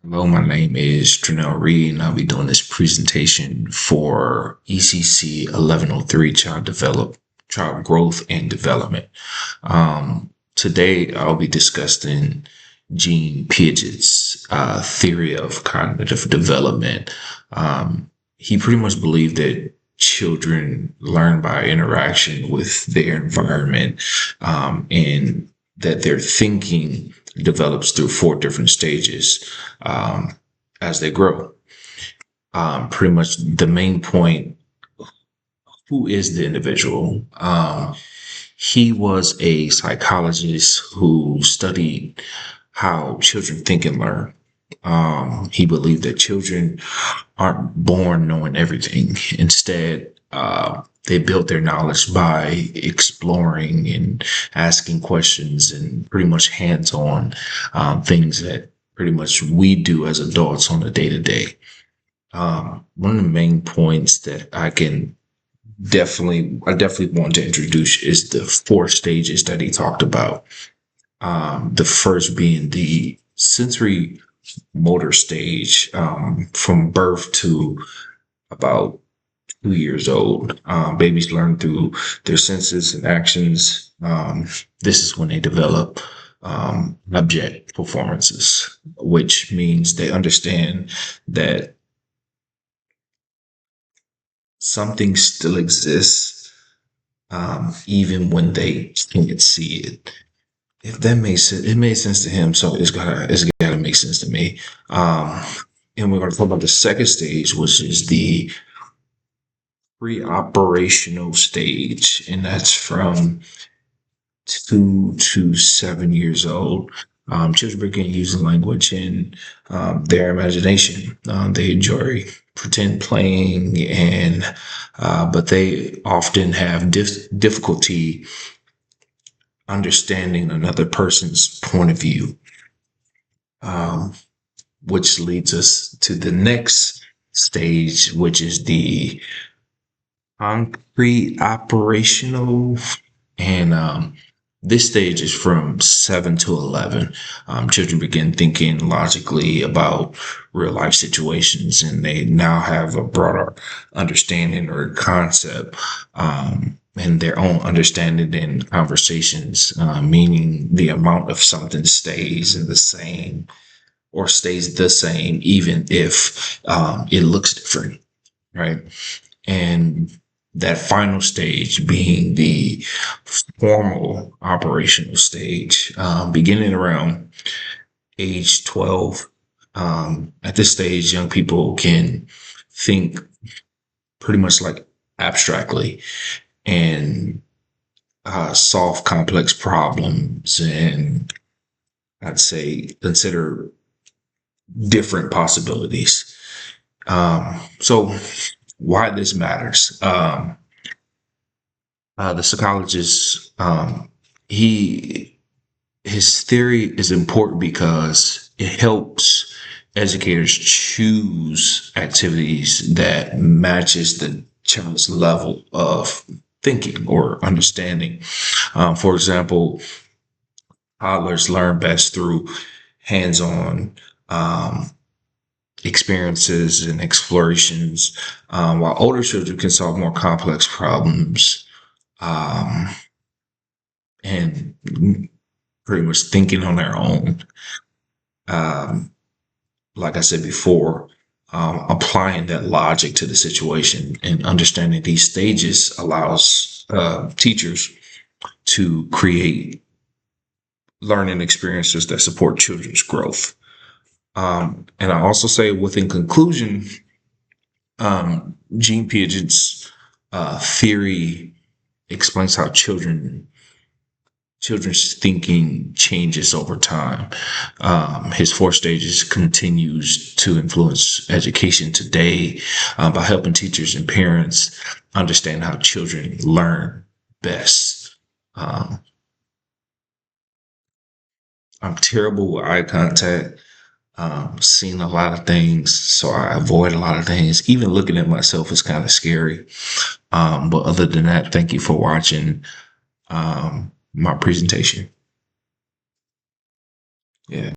Hello, my name is Tre'nell Reed, and I'll be doing this presentation for ECCE 1103 Child Growth and Development. Today, I'll be discussing Jean Piaget's theory of cognitive development. He pretty much believed that children learn by interaction with their environment, and that their thinking develops through four different stages as they grow. Pretty much the main point: who is the individual? He was a psychologist who studied how children think and learn. He believed that children aren't born knowing everything. Instead, they built their knowledge by exploring and asking questions and pretty much hands-on things that pretty much we do as adults on a day-to-day. One of the main points that I definitely want to introduce is the four stages that he talked about. The first being the sensory motor stage, from birth to about 2 years old. Babies learn through their senses and actions. This is when they develop object performances, which means they understand that something still exists, even when they can't see it. If that makes sense, it made sense to him, so it's gotta make sense to me. And we're gonna talk about the second stage, which is the pre-operational stage, and that's from 2 to 7 years old. Children begin using language in their imagination. They enjoy pretend playing, but they often have difficulty understanding another person's point of view, which leads us to the next stage, which is the concrete operational. And this stage is from 7 to 11. Children begin thinking logically about real life situations, and they now have a broader understanding or concept, and their own understanding in conversations, meaning the amount of something stays the same, even if it looks different, right? And that final stage being the formal operational stage, beginning around age 12. At this stage, young people can think pretty much like abstractly and solve complex problems, and I'd say consider different possibilities. So why this matters? The psychologist, his theory is important because it helps educators choose activities that matches the child's level of thinking or understanding. For example, toddlers learn best through hands-on experiences and explorations, while older children can solve more complex problems, and pretty much thinking on their own. Like I said before, applying that logic to the situation and understanding these stages allows teachers to create learning experiences that support children's growth. And I also say, within conclusion, Jean Piaget's theory explains how children's thinking changes over time. His four stages continues to influence education today, by helping teachers and parents understand how children learn best. I'm terrible with eye contact. Seen a lot of things, so I avoid a lot of things. Even looking at myself is kind of scary. But other than that, thank you for watching my presentation. Yeah.